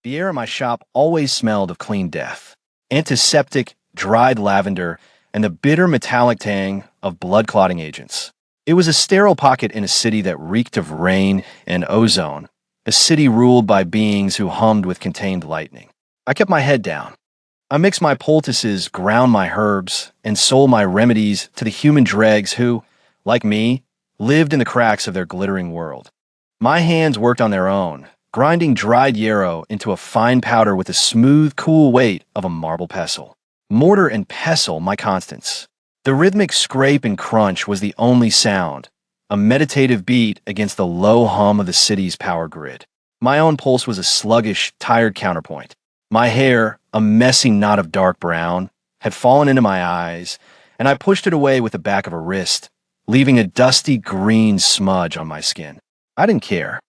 The air in my shop always smelled of clean death, antiseptic, dried lavender, and the bitter metallic tang of blood-clotting agents. It was a sterile pocket in a city that reeked of rain and ozone, a city ruled by beings who hummed with contained lightning. I kept my head down. I mixed my poultices, ground my herbs, and sold my remedies to the human dregs who, like me, lived in the cracks of their glittering world. My hands worked on their own, grinding dried yarrow into a fine powder with the smooth, cool weight of a marble pestle. Mortar and pestle, my constants. The rhythmic scrape and crunch was the only sound, a meditative beat against the low hum of the city's power grid. My own pulse was a sluggish, tired counterpoint. My hair, a messy knot of dark brown, had fallen into my eyes, and I pushed it away with the back of a wrist, leaving a dusty green smudge on my skin. I didn't care.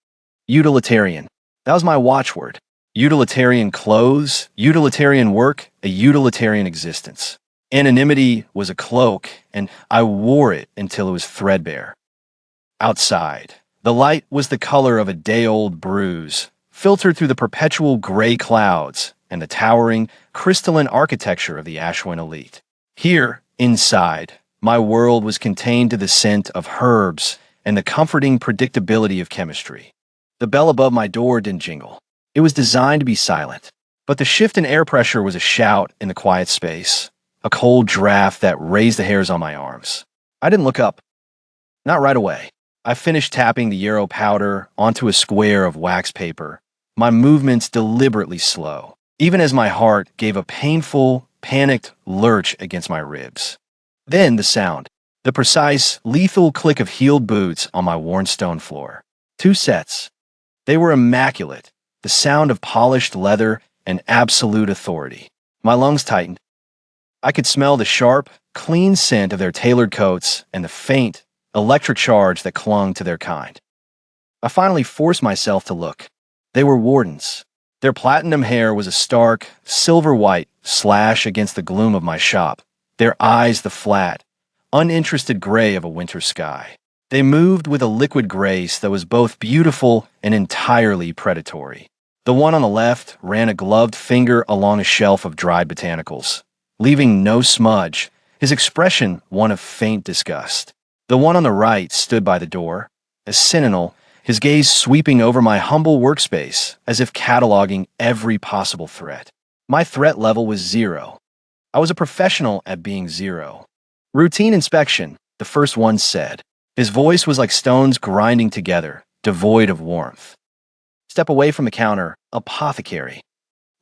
Utilitarian. That was my watchword. Utilitarian clothes, utilitarian work, a utilitarian existence. Anonymity was a cloak, and I wore it until it was threadbare. Outside, the light was the color of a day-old bruise, filtered through the perpetual gray clouds and the towering, crystalline architecture of the Ashwin elite. Here, inside, my world was contained to the scent of herbs and the comforting predictability of chemistry. The bell above my door didn't jingle. It was designed to be silent, but the shift in air pressure was a shout in the quiet space, a cold draft that raised the hairs on my arms. I didn't look up. Not right away. I finished tapping the yarrow powder onto a square of wax paper, my movements deliberately slow, even as my heart gave a painful, panicked lurch against my ribs. Then the sound, the precise, lethal click of heeled boots on my worn stone floor. 2 sets. They were immaculate, the sound of polished leather and absolute authority. My lungs tightened. I could smell the sharp, clean scent of their tailored coats and the faint, electric charge that clung to their kind. I finally forced myself to look. They were wardens. Their platinum hair was a stark, silver-white slash against the gloom of my shop, their eyes the flat, uninterested gray of a winter sky. They moved with a liquid grace that was both beautiful and entirely predatory. The one on the left ran a gloved finger along a shelf of dried botanicals, leaving no smudge, his expression one of faint disgust. The one on the right stood by the door, a sentinel, his gaze sweeping over my humble workspace as if cataloging every possible threat. My threat level was 0. I was a professional at being 0. Routine inspection, the first one said. His voice was like stones grinding together, devoid of warmth. Step away from the counter, apothecary.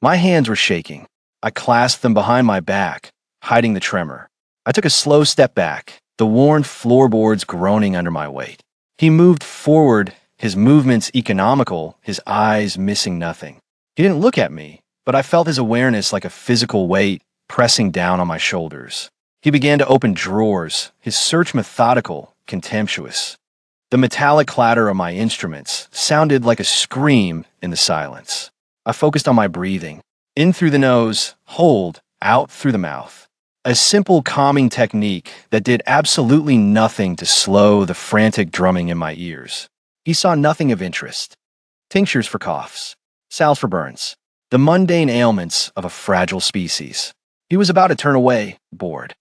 My hands were shaking. I clasped them behind my back, hiding the tremor. I took a slow step back, the worn floorboards groaning under my weight. He moved forward, his movements economical, his eyes missing nothing. He didn't look at me, but I felt his awareness like a physical weight pressing down on my shoulders. He began to open drawers, his search methodical, contemptuous. The metallic clatter of my instruments sounded like a scream in the silence. I focused on my breathing. In through the nose, hold, out through the mouth. A simple calming technique that did absolutely nothing to slow the frantic drumming in my ears. He saw nothing of interest. Tinctures for coughs, salves for burns, the mundane ailments of a fragile species. He was about to turn away, bored.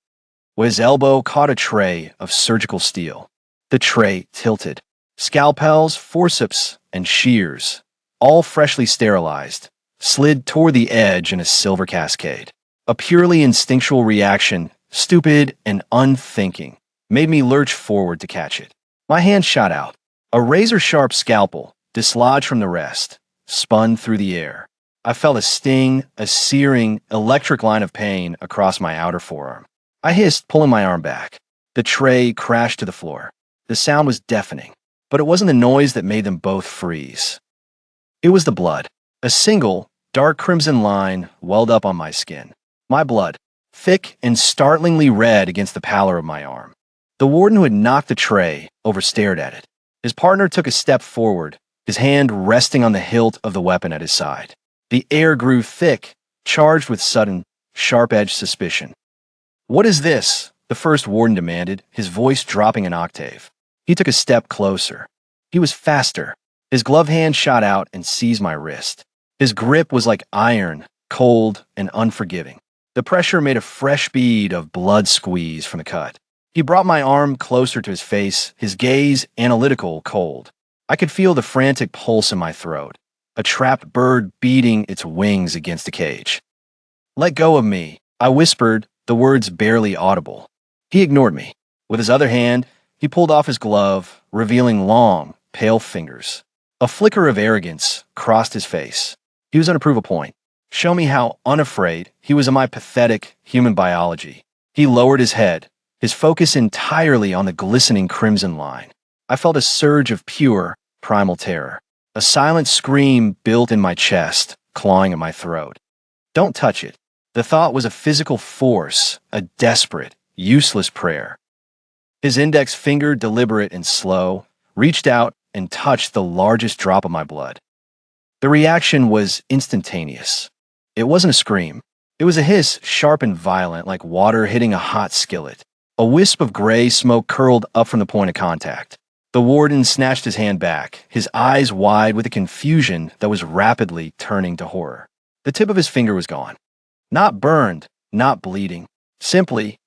His elbow caught a tray of surgical steel. The tray tilted. Scalpels, forceps, and shears, all freshly sterilized, slid toward the edge in a silver cascade. A purely instinctual reaction, stupid and unthinking, made me lurch forward to catch it. My hand shot out. A razor-sharp scalpel, dislodged from the rest, spun through the air. I felt a sting, a searing, electric line of pain across my outer forearm. I hissed, pulling my arm back. The tray crashed to the floor. The sound was deafening, but it wasn't the noise that made them both freeze. It was the blood. A single, dark crimson line welled up on my skin. My blood, thick and startlingly red against the pallor of my arm. The warden who had knocked the tray over stared at it. His partner took a step forward, his hand resting on the hilt of the weapon at his side. The air grew thick, charged with sudden, sharp-edged suspicion. "What is this?" the first warden demanded, his voice dropping an octave. He took a step closer. He was faster. His gloved hand shot out and seized my wrist. His grip was like iron, cold and unforgiving. The pressure made a fresh bead of blood squeeze from the cut. He brought my arm closer to his face, his gaze analytical, cold. I could feel the frantic pulse in my throat, a trapped bird beating its wings against a cage. "Let go of me," I whispered, the words barely audible. He ignored me. With his other hand, he pulled off his glove, revealing long, pale fingers. A flicker of arrogance crossed his face. He was going to prove a point. Show me how unafraid he was of my pathetic human biology. He lowered his head, his focus entirely on the glistening crimson line. I felt a surge of pure, primal terror. A silent scream built in my chest, clawing at my throat. Don't touch it. The thought was a physical force, a desperate, useless prayer. His index finger, deliberate and slow, reached out and touched the largest drop of my blood. The reaction was instantaneous. It wasn't a scream. It was a hiss, sharp and violent, like water hitting a hot skillet. A wisp of gray smoke curled up from the point of contact. The warden snatched his hand back, his eyes wide with a confusion that was rapidly turning to horror. The tip of his finger was gone. Not burned, not bleeding, simply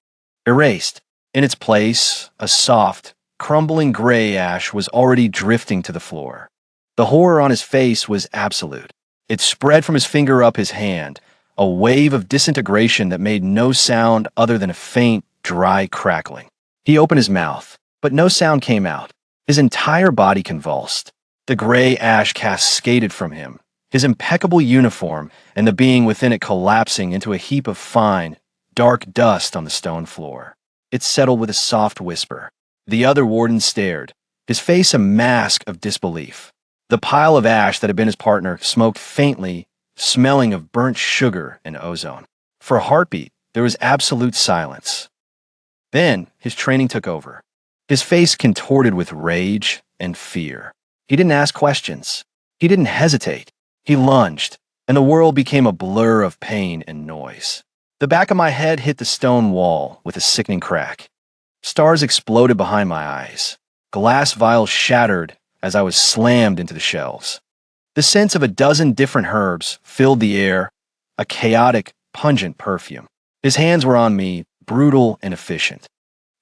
erased. In its place, a soft, crumbling gray ash was already drifting to the floor. The horror on his face was absolute. It spread from his finger up his hand, a wave of disintegration that made no sound other than a faint, dry crackling. He opened his mouth, but no sound came out. His entire body convulsed. The gray ash cascaded from him, his impeccable uniform and the being within it collapsing into a heap of fine, dark dust on the stone floor. It settled with a soft whisper. The other warden stared, his face a mask of disbelief. The pile of ash that had been his partner smoked faintly, smelling of burnt sugar and ozone. For a heartbeat, there was absolute silence. Then his training took over. His face contorted with rage and fear. He didn't ask questions. He didn't hesitate. He lunged, and the world became a blur of pain and noise. The back of my head hit the stone wall with a sickening crack. Stars exploded behind my eyes. Glass vials shattered as I was slammed into the shelves. The scent of a dozen different herbs filled the air, a chaotic, pungent perfume. His hands were on me, brutal and efficient.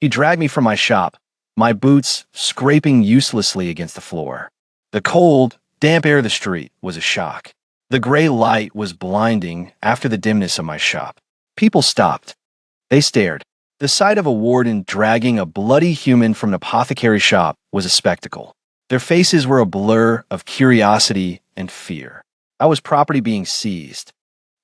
He dragged me from my shop, my boots scraping uselessly against the floor. The cold, damp air of the street was a shock. The gray light was blinding after the dimness of my shop. People stopped. They stared. The sight of a warden dragging a bloody human from an apothecary shop was a spectacle. Their faces were a blur of curiosity and fear. I was property being seized,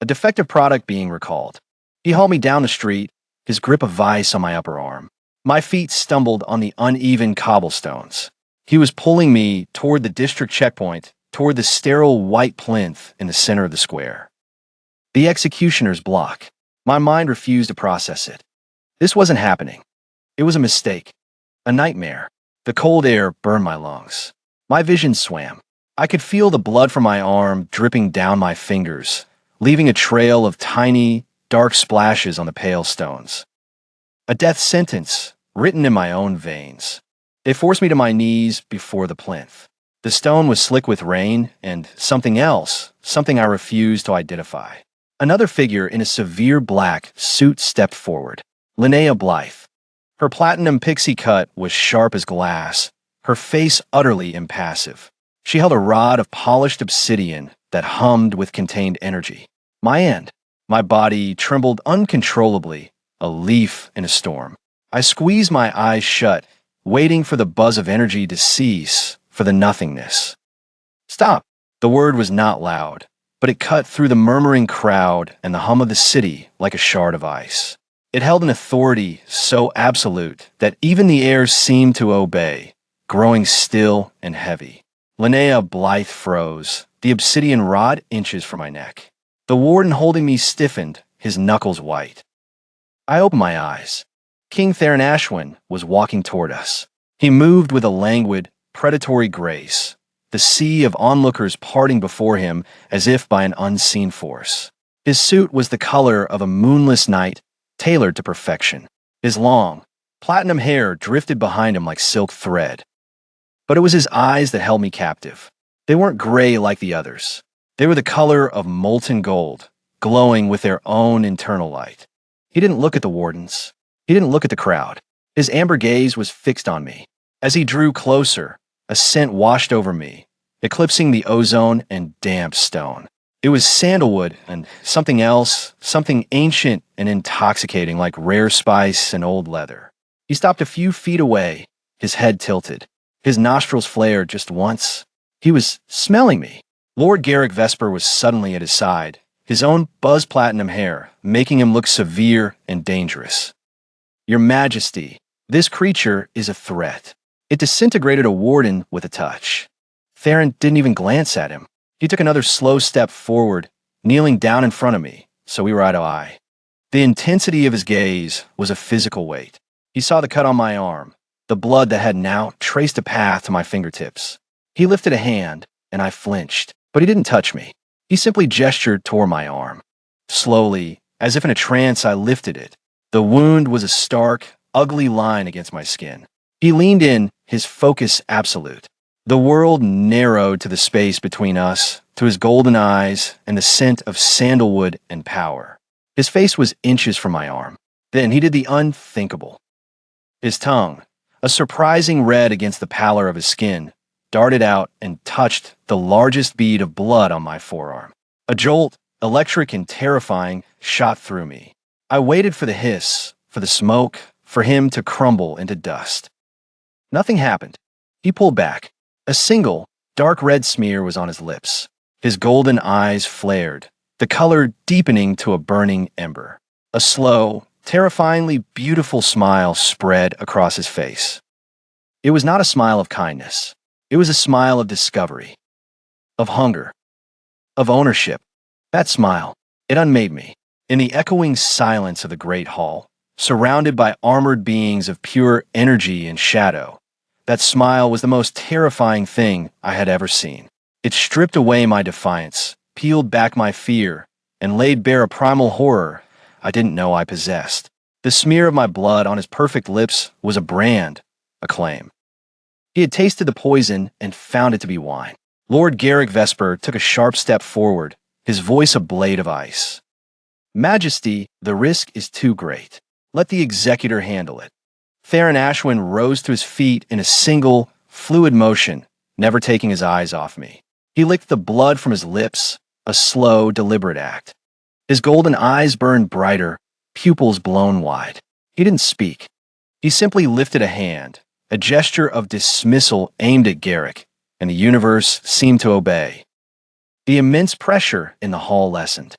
a defective product being recalled. He hauled me down the street, his grip a vice on my upper arm. My feet stumbled on the uneven cobblestones. He was pulling me toward the district checkpoint, toward the sterile white plinth in the center of the square. The executioner's block. My mind refused to process it. This wasn't happening. It was a mistake, a nightmare. The cold air burned my lungs. My vision swam. I could feel the blood from my arm dripping down my fingers, leaving a trail of tiny, dark splashes on the pale stones. A death sentence written in my own veins. It forced me to my knees before the plinth. The stone was slick with rain and something else, something I refused to identify. Another figure in a severe black suit stepped forward. Linnea Blythe. Her platinum pixie cut was sharp as glass, her face utterly impassive. She held a rod of polished obsidian that hummed with contained energy. My end. My body trembled uncontrollably, a leaf in a storm. I squeezed my eyes shut, waiting for the buzz of energy to cease, for the nothingness. Stop! The word was not loud, but it cut through the murmuring crowd and the hum of the city like a shard of ice. It held an authority so absolute that even the air seemed to obey, growing still and heavy. Linnea Blythe froze, the obsidian rod inches from my neck. The warden holding me stiffened, his knuckles white. I opened my eyes. King Theron Ashwin was walking toward us. He moved with a languid, predatory grace, the sea of onlookers parting before him as if by an unseen force. His suit was the color of a moonless night, tailored to perfection. His long, platinum hair drifted behind him like silk thread. But it was his eyes that held me captive. They weren't gray like the others. They were the color of molten gold, glowing with their own internal light. He didn't look at the wardens. He didn't look at the crowd. His amber gaze was fixed on me. As he drew closer, a scent washed over me, eclipsing the ozone and damp stone. It was sandalwood and something else, something ancient and intoxicating like rare spice and old leather. He stopped a few feet away, his head tilted. His nostrils flared just once. He was smelling me. Lord Garrick Vesper was suddenly at his side, his own buzz platinum hair making him look severe and dangerous. Your Majesty, this creature is a threat. It disintegrated a warden with a touch. Theron didn't even glance at him. He took another slow step forward, kneeling down in front of me, so we were eye to eye. The intensity of his gaze was a physical weight. He saw the cut on my arm, the blood that had now traced a path to my fingertips. He lifted a hand, and I flinched, but he didn't touch me. He simply gestured toward my arm. Slowly, as if in a trance, I lifted it. The wound was a stark, ugly line against my skin. He leaned in, his focus absolute. The world narrowed to the space between us, to his golden eyes and the scent of sandalwood and power. His face was inches from my arm. Then he did the unthinkable. His tongue, a surprising red against the pallor of his skin, darted out and touched the largest bead of blood on my forearm. A jolt, electric and terrifying, shot through me. I waited for the hiss, for the smoke, for him to crumble into dust. Nothing happened. He pulled back. A single, dark red smear was on his lips. His golden eyes flared, the color deepening to a burning ember. A slow, terrifyingly beautiful smile spread across his face. It was not a smile of kindness. It was a smile of discovery, of hunger, of ownership. That smile, it unmade me. In the echoing silence of the great hall, surrounded by armored beings of pure energy and shadow, that smile was the most terrifying thing I had ever seen. It stripped away my defiance, peeled back my fear, and laid bare a primal horror I didn't know I possessed. The smear of my blood on his perfect lips was a brand, a claim. He had tasted the poison and found it to be wine. Lord Garrick Vesper took a sharp step forward, his voice a blade of ice. Majesty, the risk is too great. Let the executor handle it. Theron Ashwin rose to his feet in a single, fluid motion, never taking his eyes off me. He licked the blood from his lips, a slow, deliberate act. His golden eyes burned brighter, pupils blown wide. He didn't speak. He simply lifted a hand, a gesture of dismissal aimed at Garrick, and the universe seemed to obey. The immense pressure in the hall lessened.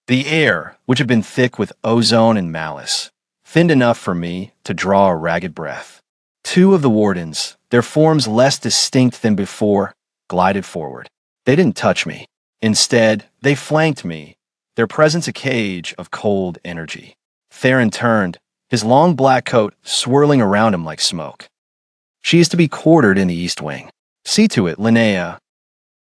The air, which had been thick with ozone and malice, thinned enough for me to draw a ragged breath. Two of the wardens, their forms less distinct than before, glided forward. They didn't touch me. Instead, they flanked me, their presence a cage of cold energy. Theron turned, his long black coat swirling around him like smoke. She is to be quartered in the east wing. See to it, Linnea.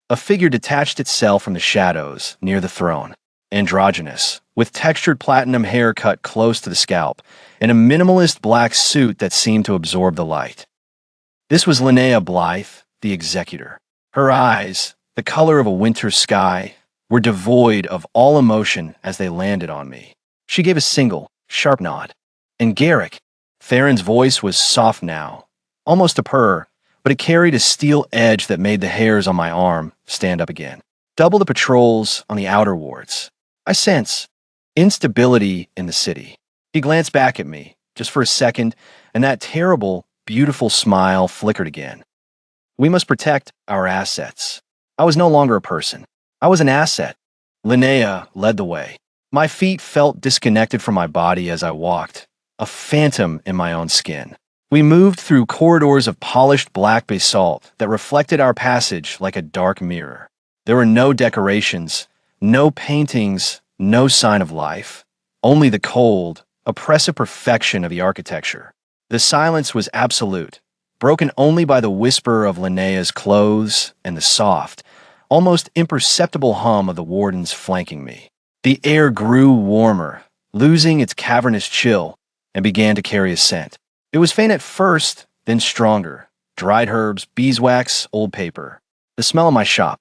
A figure detached itself from the shadows near the throne, androgynous, with textured platinum hair cut close to the scalp, and a minimalist black suit that seemed to absorb the light. This was Linnea Blythe, the executor. Her eyes, the color of a winter sky, were devoid of all emotion as they landed on me. She gave a single, sharp nod. And Garrick, Theron's voice was soft now, almost a purr, but it carried a steel edge that made the hairs on my arm stand up again. Double the patrols on the outer wards. I sense instability in the city. He glanced back at me, just for a second, and that terrible, beautiful smile flickered again. We must protect our assets. I was no longer a person. I was an asset. Linnea led the way. My feet felt disconnected from my body as I walked, a phantom in my own skin. We moved through corridors of polished black basalt that reflected our passage like a dark mirror. There were no decorations, no paintings, no sign of life, only the cold, oppressive perfection of the architecture. The silence was absolute, broken only by the whisper of Linnea's clothes and the soft, almost imperceptible hum of the wardens flanking me. The air grew warmer, losing its cavernous chill, and began to carry a scent. It was faint at first, then stronger. Dried herbs, beeswax, old paper. The smell of my shop.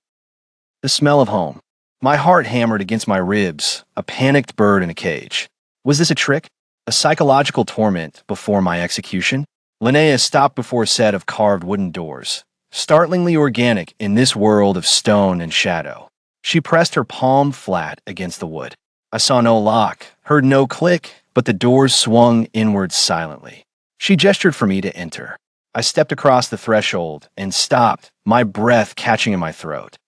The smell of home. My heart hammered against my ribs, a panicked bird in a cage. Was this a trick? A psychological torment before my execution? Linnea stopped before a set of carved wooden doors, startlingly organic in this world of stone and shadow. She pressed her palm flat against the wood. I saw no lock, heard no click, but the doors swung inward silently. She gestured for me to enter. I stepped across the threshold and stopped, my breath catching in my throat.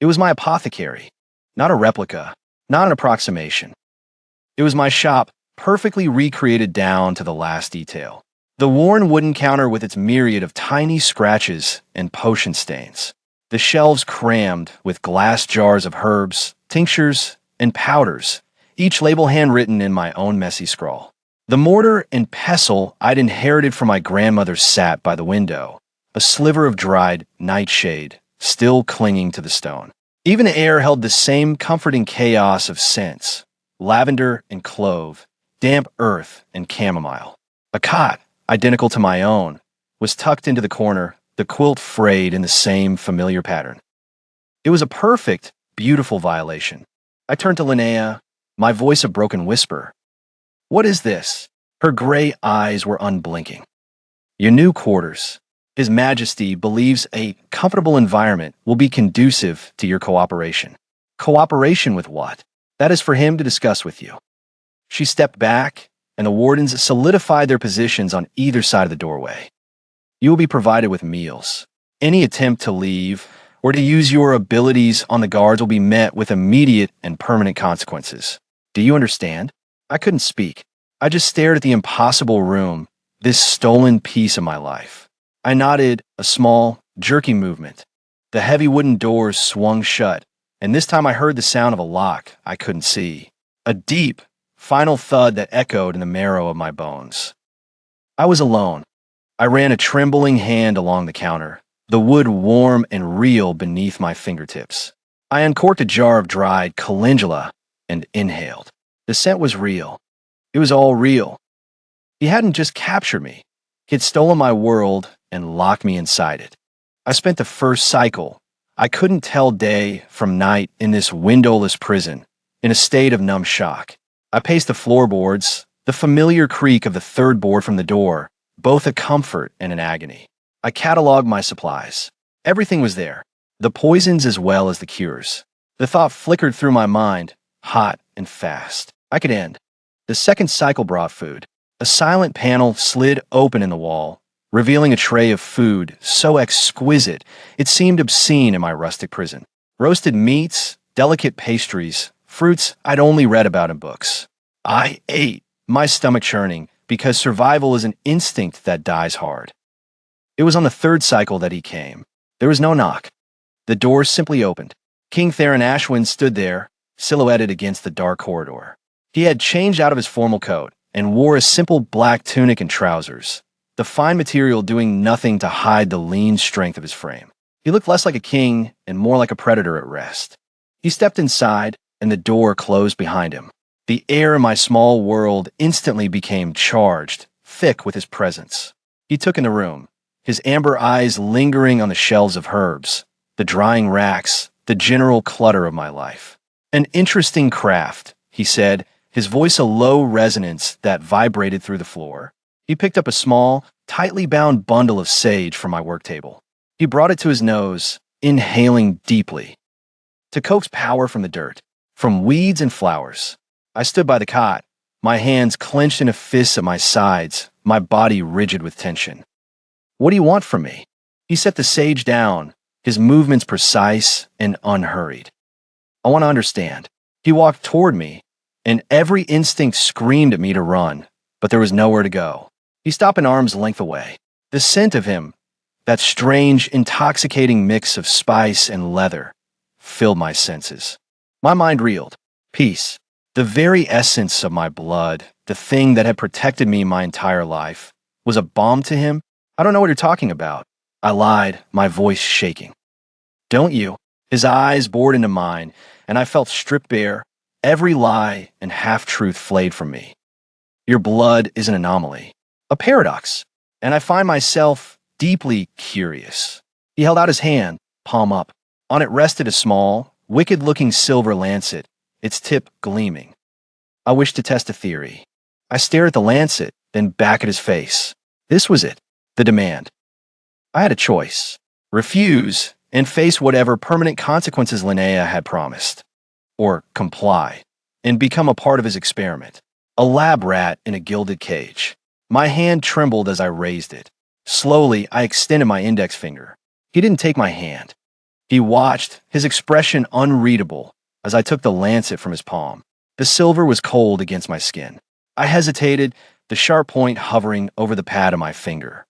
It was my apothecary, not a replica, not an approximation. It was my shop, perfectly recreated down to the last detail. The worn wooden counter with its myriad of tiny scratches and potion stains. The shelves crammed with glass jars of herbs, tinctures, and powders, each label handwritten in my own messy scrawl. The mortar and pestle I'd inherited from my grandmother sat by the window, a sliver of dried nightshade still clinging to the stone. Even the air held the same comforting chaos of scents, lavender and clove, damp earth and chamomile. A cot, identical to my own, was tucked into the corner, the quilt frayed in the same familiar pattern. It was a perfect, beautiful violation. I turned to Linnea, my voice a broken whisper. What is this? Her gray eyes were unblinking. Your new quarters. His Majesty believes a comfortable environment will be conducive to your cooperation. Cooperation with what? That is for him to discuss with you. She stepped back, and the wardens solidified their positions on either side of the doorway. You will be provided with meals. Any attempt to leave or to use your abilities on the guards will be met with immediate and permanent consequences. Do you understand? I couldn't speak. I just stared at the impossible room, this stolen piece of my life. I nodded, a small, jerky movement. The heavy wooden doors swung shut, and this time I heard the sound of a lock I couldn't see. A deep, final thud that echoed in the marrow of my bones. I was alone. I ran a trembling hand along the counter, the wood warm and real beneath my fingertips. I uncorked a jar of dried calendula and inhaled. The scent was real. It was all real. He hadn't just captured me. He had stolen my world and locked me inside it. I spent the first cycle. I couldn't tell day from night in this windowless prison, in a state of numb shock. I paced the floorboards, the familiar creak of the third board from the door, both a comfort and an agony. I cataloged my supplies. Everything was there, the poisons as well as the cures. The thought flickered through my mind, hot and fast. I could end. The second cycle brought food. A silent panel slid open in the wall, revealing a tray of food so exquisite it seemed obscene in my rustic prison. Roasted meats, delicate pastries, fruits I'd only read about in books. I ate, my stomach churning, because survival is an instinct that dies hard. It was on the third cycle that he came. There was no knock. The door simply opened. King Theron Ashwin stood there, silhouetted against the dark corridor. He had changed out of his formal coat and wore a simple black tunic and trousers, the fine material doing nothing to hide the lean strength of his frame. He looked less like a king and more like a predator at rest. He stepped inside, and the door closed behind him. The air in my small world instantly became charged, thick with his presence. He took in the room, his amber eyes lingering on the shelves of herbs, the drying racks, the general clutter of my life. An interesting craft, he said, his voice a low resonance that vibrated through the floor. He picked up a small, tightly bound bundle of sage from my work table. He brought it to his nose, inhaling deeply. To coax power from the dirt, from weeds and flowers. I stood by the cot, my hands clenched in a fist at my sides, my body rigid with tension. What do you want from me? He set the sage down, his movements precise and unhurried. I want to understand. He walked toward me, and every instinct screamed at me to run, but there was nowhere to go. He stopped an arm's length away. The scent of him, that strange, intoxicating mix of spice and leather, filled my senses. My mind reeled. Peace, the very essence of my blood, the thing that had protected me my entire life, was a balm to him? I don't know what you're talking about. I lied, my voice shaking. Don't you? His eyes bored into mine, and I felt stripped bare. Every lie and half-truth flayed from me. Your blood is an anomaly, a paradox, and I find myself deeply curious. He held out his hand, palm up. On it rested a small, wicked-looking silver lancet, its tip gleaming. I wished to test a theory. I stared at the lancet, then back at his face. This was it, the demand. I had a choice. Refuse and face whatever permanent consequences Linnea had promised. Or comply and become a part of his experiment. A lab rat in a gilded cage. My hand trembled as I raised it. Slowly, I extended my index finger. He didn't take my hand. He watched, his expression unreadable, as I took the lancet from his palm. The silver was cold against my skin. I hesitated, the sharp point hovering over the pad of my finger.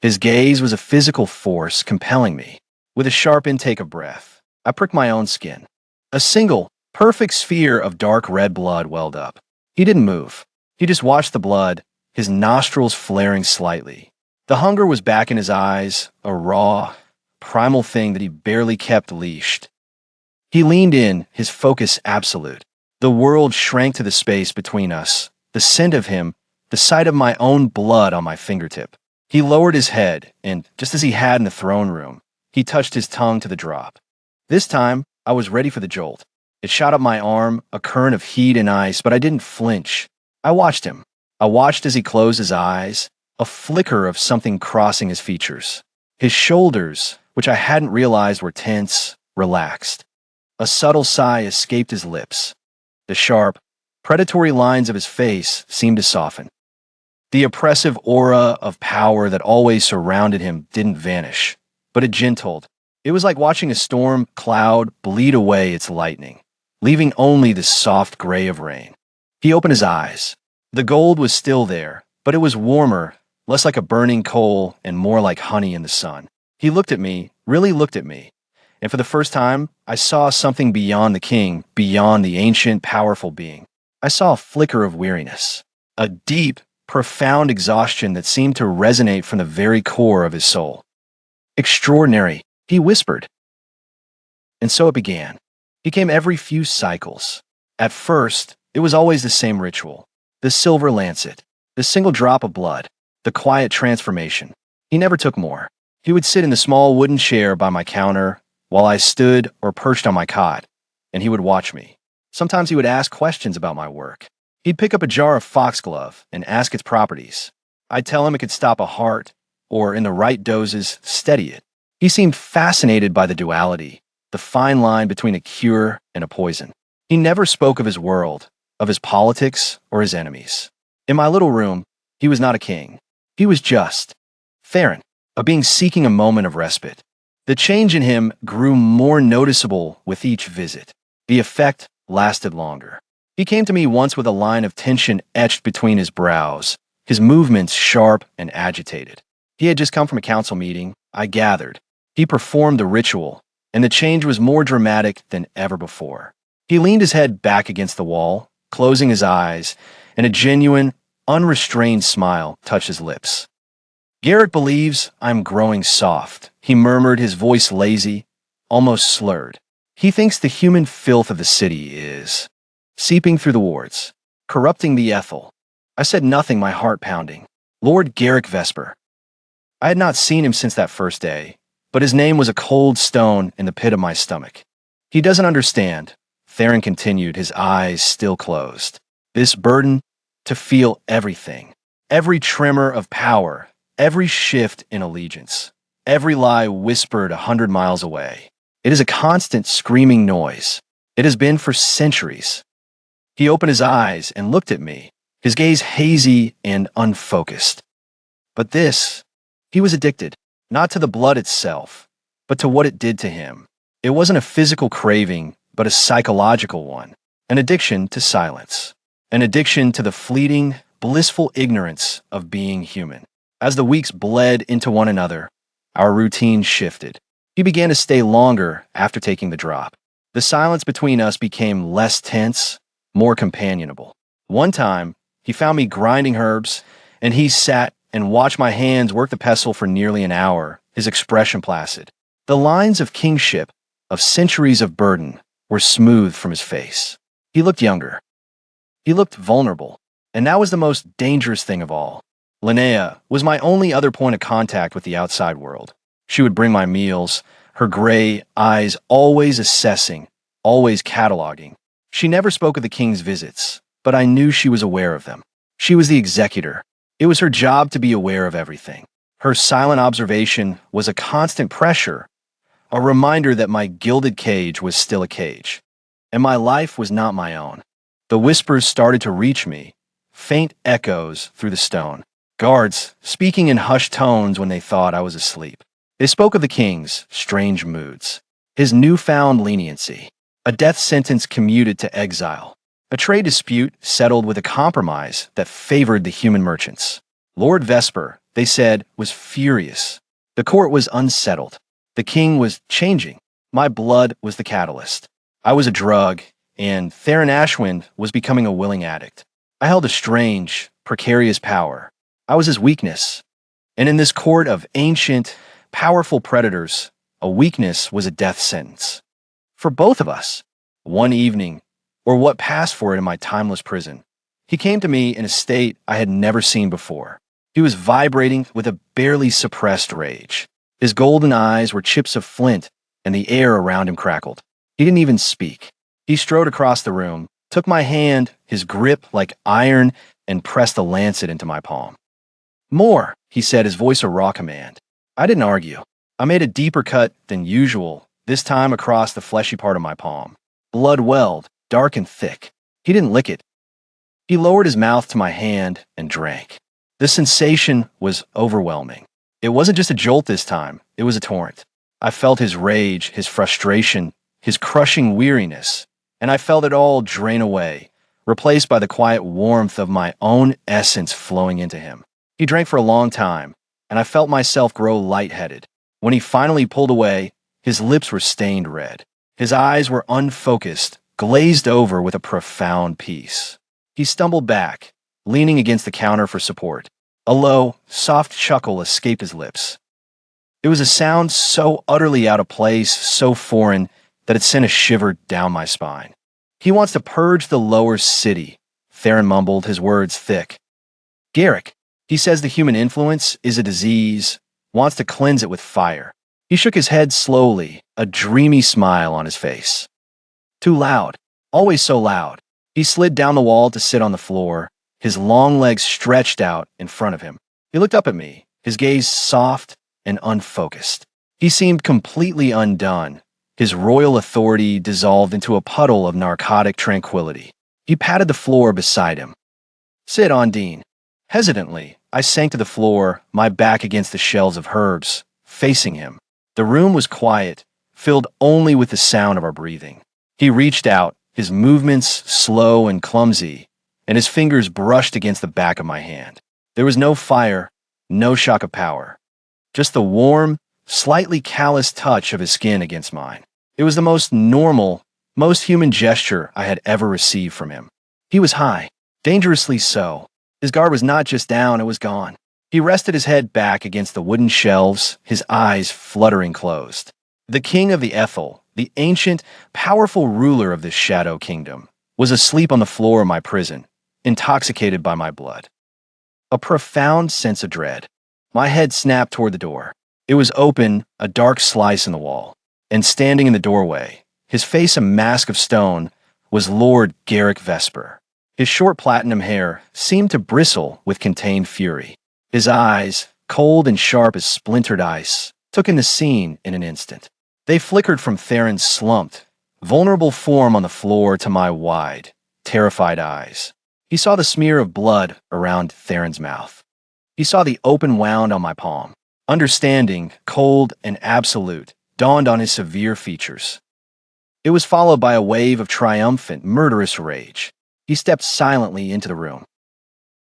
His gaze was a physical force compelling me. With a sharp intake of breath, I pricked my own skin. A single, perfect sphere of dark red blood welled up. He didn't move. He just watched the blood, his nostrils flaring slightly. The hunger was back in his eyes, a raw, primal thing that he barely kept leashed. He leaned in, his focus absolute. The world shrank to the space between us, the scent of him, the sight of my own blood on my fingertip. He lowered his head, and, just as he had in the throne room, he touched his tongue to the drop. This time, I was ready for the jolt. It shot up my arm, a current of heat and ice, but I didn't flinch. I watched him. I watched as he closed his eyes, a flicker of something crossing his features. His shoulders, which I hadn't realized were tense, relaxed. A subtle sigh escaped his lips. The sharp, predatory lines of his face seemed to soften. The oppressive aura of power that always surrounded him didn't vanish, but it gentled. It was like watching a storm cloud bleed away its lightning, leaving only the soft gray of rain. He opened his eyes. The gold was still there, but it was warmer, less like a burning coal and more like honey in the sun. He looked at me, really looked at me, and for the first time, I saw something beyond the king, beyond the ancient, powerful being. I saw a flicker of weariness, a deep, profound exhaustion that seemed to resonate from the very core of his soul. Extraordinary, he whispered. And so it began. He came every few cycles. At first, it was always the same ritual. The silver lancet, the single drop of blood, the quiet transformation. He never took more. He would sit in the small wooden chair by my counter while I stood or perched on my cot, and he would watch me. Sometimes he would ask questions about my work. He'd pick up a jar of foxglove and ask its properties. I'd tell him it could stop a heart, or in the right doses, steady it. He seemed fascinated by the duality, the fine line between a cure and a poison. He never spoke of his world, of his politics, or his enemies. In my little room, he was not a king. He was just Theron, a being seeking a moment of respite. The change in him grew more noticeable with each visit. The effect lasted longer. He came to me once with a line of tension etched between his brows, his movements sharp and agitated. He had just come from a council meeting, I gathered. He performed the ritual, and the change was more dramatic than ever before. He leaned his head back against the wall, closing his eyes, and a genuine, unrestrained smile touched his lips. Garrick believes I'm growing soft, he murmured, his voice lazy, almost slurred. He thinks the human filth of the city is seeping through the wards, corrupting the Ethel. I said nothing, my heart pounding. Lord Garrick Vesper. I had not seen him since that first day, but his name was a cold stone in the pit of my stomach. He doesn't understand, Theron continued, his eyes still closed. This burden to feel everything, every tremor of power, every shift in allegiance, every lie whispered 100 miles away. It is a constant screaming noise. It has been for centuries. He opened his eyes and looked at me, his gaze hazy and unfocused. But this, he was addicted, not to the blood itself, but to what it did to him. It wasn't a physical craving, but a psychological one, an addiction to silence, an addiction to the fleeting, blissful ignorance of being human. As the weeks bled into one another, our routine shifted. He began to stay longer after taking the drop. The silence between us became less tense, more companionable. One time, he found me grinding herbs, and he sat and watched my hands work the pestle for nearly an hour, his expression placid. The lines of kingship, of centuries of burden, were smoothed from his face. He looked younger. He looked vulnerable, and that was the most dangerous thing of all. Linnea was my only other point of contact with the outside world. She would bring my meals, her gray eyes always assessing, always cataloging. She never spoke of the king's visits, but I knew she was aware of them. She was the executor. It was her job to be aware of everything. Her silent observation was a constant pressure, a reminder that my gilded cage was still a cage, and my life was not my own. The whispers started to reach me, faint echoes through the stone. Guards speaking in hushed tones when they thought I was asleep. They spoke of the king's strange moods, his newfound leniency, a death sentence commuted to exile, a trade dispute settled with a compromise that favored the human merchants. Lord Vesper, they said, was furious. The court was unsettled. The king was changing. My blood was the catalyst. I was a drug, and Theron Ashwind was becoming a willing addict. I held a strange, precarious power. I was his weakness. And in this court of ancient, powerful predators, a weakness was a death sentence. For both of us. One evening, or what passed for it in my timeless prison, he came to me in a state I had never seen before. He was vibrating with a barely suppressed rage. His golden eyes were chips of flint, and the air around him crackled. He didn't even speak. He strode across the room, took my hand, his grip like iron, and pressed a lancet into my palm. "More," he said, his voice a raw command. I didn't argue. I made a deeper cut than usual, this time across the fleshy part of my palm. Blood welled, dark and thick. He didn't lick it. He lowered his mouth to my hand and drank. The sensation was overwhelming. It wasn't just a jolt this time, it was a torrent. I felt his rage, his frustration, his crushing weariness, and I felt it all drain away, replaced by the quiet warmth of my own essence flowing into him. He drank for a long time, and I felt myself grow lightheaded. When he finally pulled away, his lips were stained red. His eyes were unfocused, glazed over with a profound peace. He stumbled back, leaning against the counter for support. A low, soft chuckle escaped his lips. It was a sound so utterly out of place, so foreign, that it sent a shiver down my spine. "He wants to purge the lower city," Theron mumbled, his words thick. "Garrick, he says the human influence is a disease, wants to cleanse it with fire." He shook his head slowly, a dreamy smile on his face. Too loud, always so loud. He slid down the wall to sit on the floor, his long legs stretched out in front of him. He looked up at me, his gaze soft and unfocused. He seemed completely undone, his royal authority dissolved into a puddle of narcotic tranquility. He patted the floor beside him. "Sit, Undine." Hesitantly, I sank to the floor, my back against the shelves of herbs, facing him. The room was quiet, filled only with the sound of our breathing. He reached out, his movements slow and clumsy, and his fingers brushed against the back of my hand. There was no fire, no shock of power, just the warm, slightly callous touch of his skin against mine. It was the most normal, most human gesture I had ever received from him. He was high, dangerously so. His guard was not just down, it was gone. He rested his head back against the wooden shelves, his eyes fluttering closed. The king of the Ethel, the ancient, powerful ruler of this shadow kingdom, was asleep on the floor of my prison, intoxicated by my blood. A profound sense of dread. My head snapped toward the door. It was open, a dark slice in the wall, and standing in the doorway, his face a mask of stone, was Lord Garrick Vesper. His short platinum hair seemed to bristle with contained fury. His eyes, cold and sharp as splintered ice, took in the scene in an instant. They flickered from Theron's slumped, vulnerable form on the floor to my wide, terrified eyes. He saw the smear of blood around Theron's mouth. He saw the open wound on my palm. Understanding, cold and absolute, dawned on his severe features. It was followed by a wave of triumphant, murderous rage. He stepped silently into the room.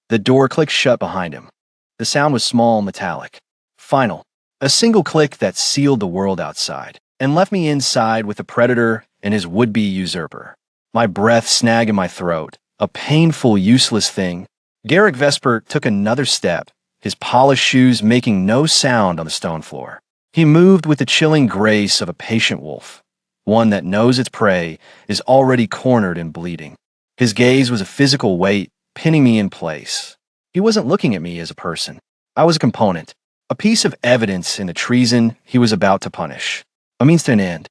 The door clicked shut behind him. The sound was small, metallic. Final. A single click that sealed the world outside, and left me inside with the predator and his would-be usurper. My breath snagged in my throat, a painful, useless thing. Garrick Vesper took another step, his polished shoes making no sound on the stone floor. He moved with the chilling grace of a patient wolf, one that knows its prey is already cornered and bleeding. His gaze was a physical weight, pinning me in place. He wasn't looking at me as a person. I was a component, a piece of evidence in the treason he was about to punish, a means to an end.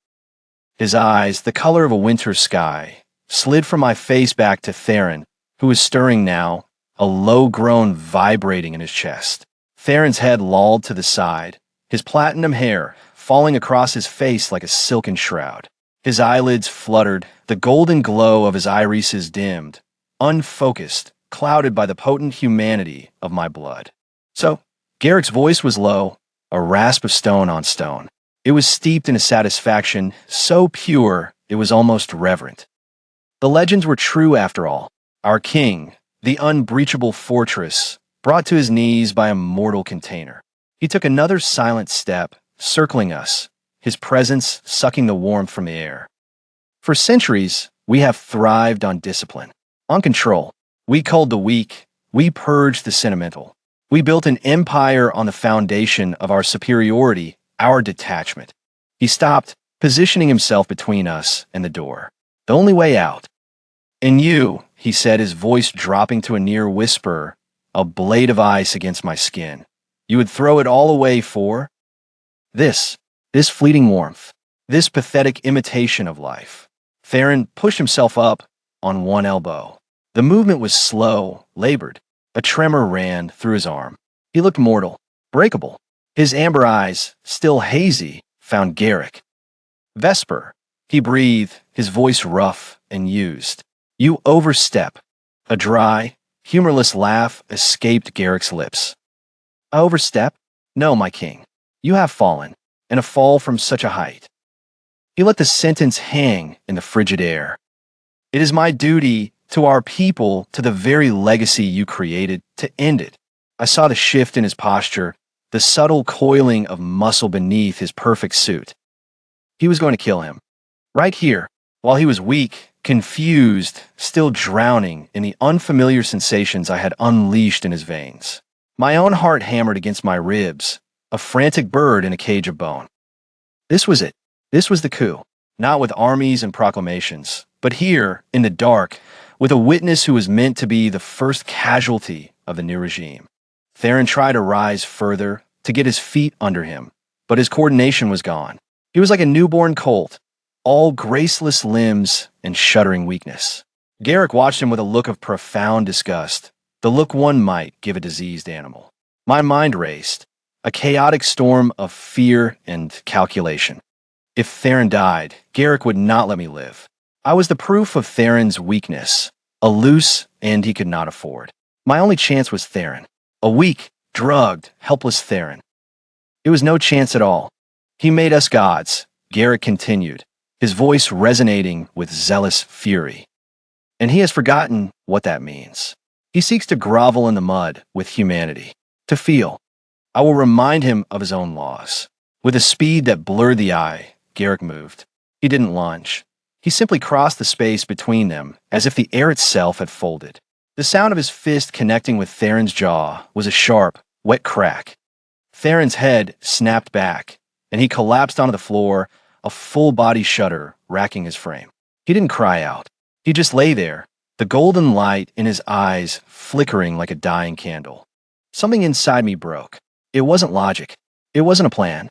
His eyes, the color of a winter sky, slid from my face back to Theron, who was stirring now, a low groan vibrating in his chest. Theron's head lolled to the side, his platinum hair falling across his face like a silken shroud. His eyelids fluttered, the golden glow of his irises dimmed, unfocused, clouded by the potent humanity of my blood. So, Garrick's voice was low, a rasp of stone on stone. It was steeped in a satisfaction so pure it was almost reverent. The legends were true after all. Our king, the unbreachable fortress, brought to his knees by a mortal container. He took another silent step, circling us, his presence sucking the warmth from the air. For centuries, we have thrived on discipline, on control. We culled the weak, we purged the sentimental. We built an empire on the foundation of our superiority, our detachment. He stopped, positioning himself between us and the door. The only way out. And you, he said, his voice dropping to a near whisper, a blade of ice against my skin. You would throw it all away for this fleeting warmth, this pathetic imitation of life. Theron pushed himself up on one elbow. The movement was slow, labored. A tremor ran through his arm. He looked mortal, breakable. His amber eyes, still hazy, found Garrick. Vesper, he breathed, his voice rough and used. You overstep. A dry, humorless laugh escaped Garrick's lips. I overstep? No, my king. You have fallen, and a fall from such a height. He let the sentence hang in the frigid air. It is my duty to our people, to the very legacy you created, to end it. I saw the shift in his posture, the subtle coiling of muscle beneath his perfect suit. He was going to kill him. Right here, while he was weak, confused, still drowning in the unfamiliar sensations I had unleashed in his veins. My own heart hammered against my ribs, a frantic bird in a cage of bone. This was it. This was the coup. Not with armies and proclamations, but here, in the dark, with a witness who was meant to be the first casualty of the new regime. Theron tried to rise further, to get his feet under him, but his coordination was gone. He was like a newborn colt, all graceless limbs and shuddering weakness. Garrick watched him with a look of profound disgust, the look one might give a diseased animal. My mind raced, a chaotic storm of fear and calculation. If Theron died, Garrick would not let me live. I was the proof of Theron's weakness, a loose end he could not afford. My only chance was Theron, a weak, drugged, helpless Theron. It was no chance at all. He made us gods, Garrick continued, his voice resonating with zealous fury. And he has forgotten what that means. He seeks to grovel in the mud with humanity, to feel. I will remind him of his own laws. With a speed that blurred the eye, Garrick moved. He didn't lunge. He simply crossed the space between them as if the air itself had folded. The sound of his fist connecting with Theron's jaw was a sharp, wet crack. Theron's head snapped back, and he collapsed onto the floor, a full-body shudder racking his frame. He didn't cry out. He just lay there, the golden light in his eyes flickering like a dying candle. Something inside me broke. It wasn't logic. It wasn't a plan.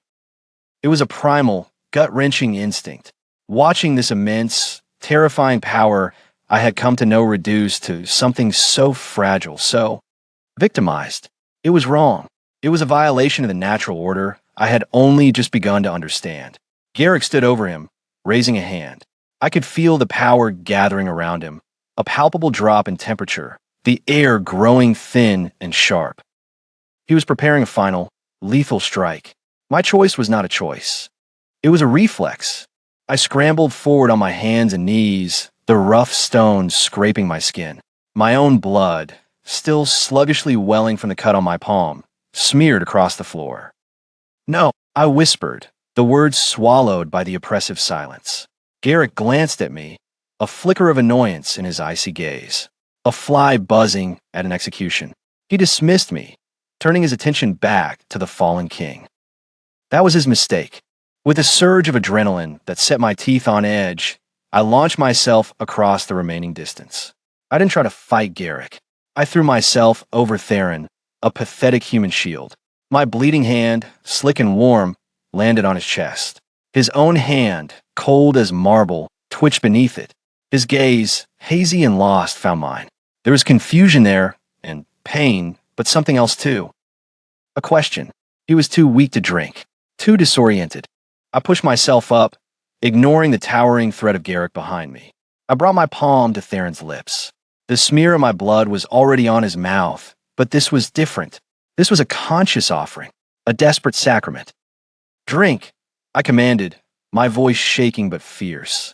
It was a primal, gut-wrenching instinct. Watching this immense, terrifying power I had come to know reduced to something so fragile, so victimized. It was wrong. It was a violation of the natural order I had only just begun to understand. Garrick stood over him, raising a hand. I could feel the power gathering around him, a palpable drop in temperature, the air growing thin and sharp. He was preparing a final, lethal strike. My choice was not a choice. It was a reflex. I scrambled forward on my hands and knees, the rough stones scraping my skin. My own blood, still sluggishly welling from the cut on my palm, smeared across the floor. No, I whispered, the words swallowed by the oppressive silence. Garrick glanced at me, a flicker of annoyance in his icy gaze, a fly buzzing at an execution. He dismissed me, turning his attention back to the fallen king. That was his mistake. With a surge of adrenaline that set my teeth on edge, I launched myself across the remaining distance. I didn't try to fight Garrick. I threw myself over Theron, a pathetic human shield. My bleeding hand, slick and warm, landed on his chest. His own hand, cold as marble, twitched beneath it. His gaze, hazy and lost, found mine. There was confusion there, and pain, but something else too. A question. He was too weak to drink, too disoriented. I pushed myself up, ignoring the towering threat of Garrick behind me. I brought my palm to Theron's lips. The smear of my blood was already on his mouth, but this was different. This was a conscious offering, a desperate sacrament. Drink, I commanded, my voice shaking but fierce.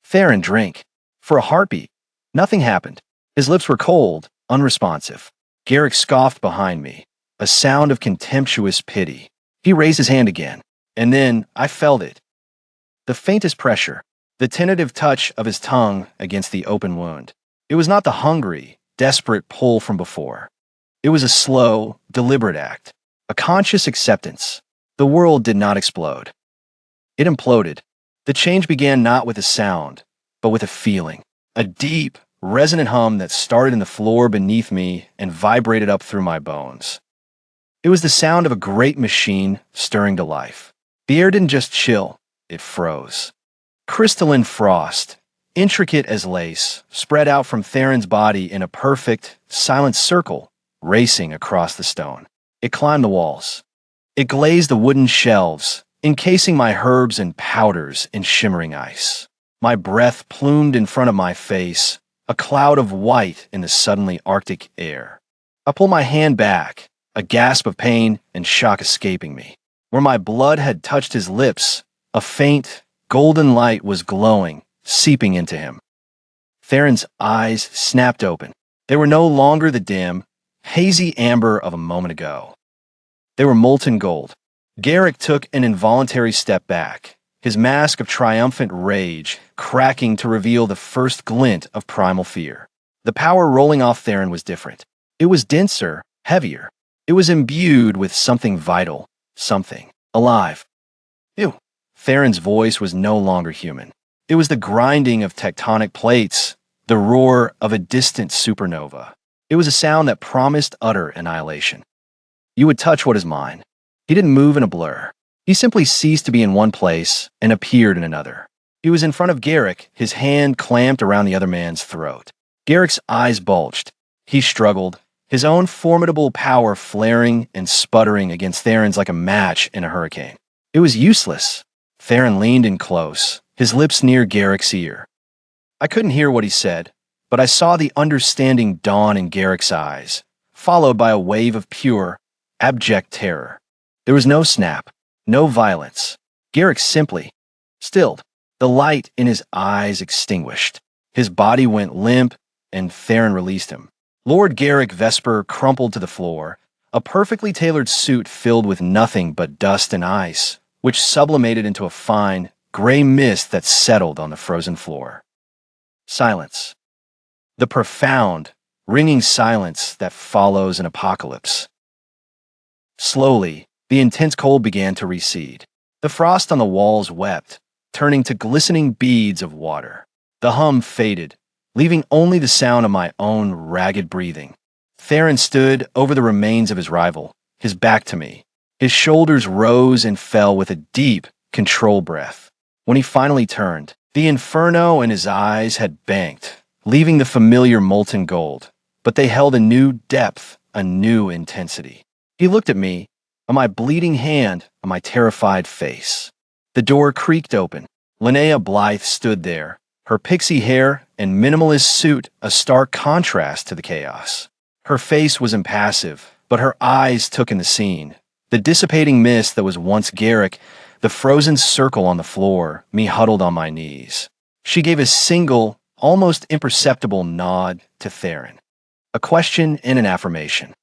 Theron, drink. For a heartbeat. Nothing happened. His lips were cold, unresponsive. Garrick scoffed behind me, a sound of contemptuous pity. He raised his hand again, and then I felt it. The faintest pressure, the tentative touch of his tongue against the open wound. It was not the hungry, desperate pull from before. It was a slow, deliberate act, a conscious acceptance. The world did not explode. It imploded. The change began not with a sound, but with a feeling, a deep, resonant hum that started in the floor beneath me and vibrated up through my bones. It was the sound of a great machine stirring to life. The air didn't just chill, it froze. Crystalline frost, intricate as lace, spread out from Theron's body in a perfect, silent circle, racing across the stone. It climbed the walls. It glazed the wooden shelves, encasing my herbs and powders in shimmering ice. My breath plumed in front of my face, a cloud of white in the suddenly arctic air. I pulled my hand back, a gasp of pain and shock escaping me. Where my blood had touched his lips, a faint, golden light was glowing, seeping into him. Theron's eyes snapped open. They were no longer the dim, hazy amber of a moment ago. They were molten gold. Garrick took an involuntary step back, his mask of triumphant rage cracking to reveal the first glint of primal fear. The power rolling off Theron was different. It was denser, heavier. It was imbued with something vital, something alive. Ew. Theron's voice was no longer human. It was the grinding of tectonic plates, the roar of a distant supernova. It was a sound that promised utter annihilation. You would touch what is mine. He didn't move in a blur. He simply ceased to be in one place and appeared in another. He was in front of Garrick, his hand clamped around the other man's throat. Garrick's eyes bulged. He struggled, his own formidable power flaring and sputtering against Theron's like a match in a hurricane. It was useless. Theron leaned in close, his lips near Garrick's ear. I couldn't hear what he said, but I saw the understanding dawn in Garrick's eyes, followed by a wave of pure, abject terror. There was no snap, no violence. Garrick simply stilled, the light in his eyes extinguished. His body went limp, and Theron released him. Lord Garrick Vesper crumpled to the floor, a perfectly tailored suit filled with nothing but dust and ice, which sublimated into a fine, gray mist that settled on the frozen floor. Silence. The profound, ringing silence that follows an apocalypse. Slowly, the intense cold began to recede. The frost on the walls wept, turning to glistening beads of water. The hum faded, leaving only the sound of my own ragged breathing. Theron stood over the remains of his rival, his back to me. His shoulders rose and fell with a deep, controlled breath. When he finally turned, the inferno in his eyes had banked, leaving the familiar molten gold, but they held a new depth, a new intensity. He looked at me, at my bleeding hand, at my terrified face. The door creaked open. Linnea Blythe stood there, her pixie hair and minimalist suit a stark contrast to the chaos. Her face was impassive, but her eyes took in the scene. The dissipating mist that was once Garrick, the frozen circle on the floor, me huddled on my knees. She gave a single, almost imperceptible nod to Theron. A question and an affirmation.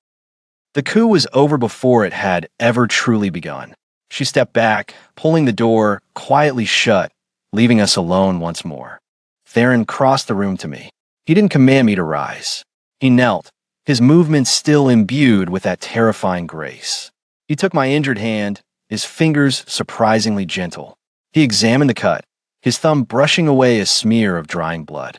The coup was over before it had ever truly begun. She stepped back, pulling the door quietly shut, leaving us alone once more. Theron crossed the room to me. He didn't command me to rise. He knelt, his movements still imbued with that terrifying grace. He took my injured hand, his fingers surprisingly gentle. He examined the cut, his thumb brushing away a smear of drying blood.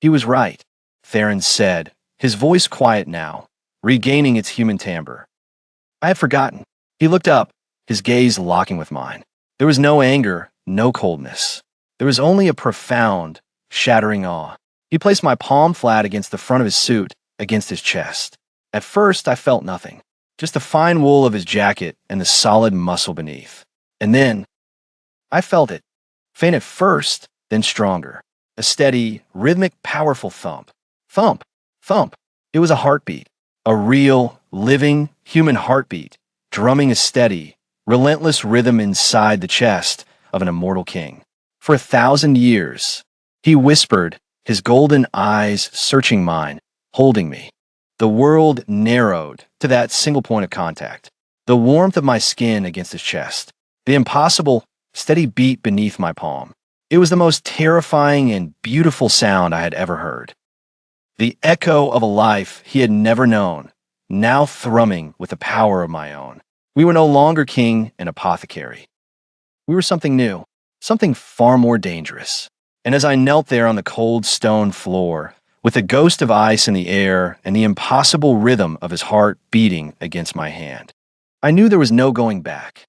He was right, Theron said, his voice quiet now, regaining its human timbre. I had forgotten. He looked up, his gaze locking with mine. There was no anger, no coldness. There was only a profound, shattering awe. He placed my palm flat against the front of his suit, against his chest. At first, I felt nothing, just the fine wool of his jacket and the solid muscle beneath. And then, I felt it, faint at first, then stronger. A steady, rhythmic, powerful thump. Thump, thump. It was a heartbeat, a real, living, human heartbeat, drumming a steady, relentless rhythm inside the chest of an immortal king. For 1,000 years, he whispered, his golden eyes searching mine, holding me. The world narrowed to that single point of contact, the warmth of my skin against his chest, the impossible, steady beat beneath my palm. It was the most terrifying and beautiful sound I had ever heard. The echo of a life he had never known, now thrumming with the power of my own. We were no longer king and apothecary. We were something new, something far more dangerous. And as I knelt there on the cold stone floor, with the ghost of ice in the air and the impossible rhythm of his heart beating against my hand, I knew there was no going back.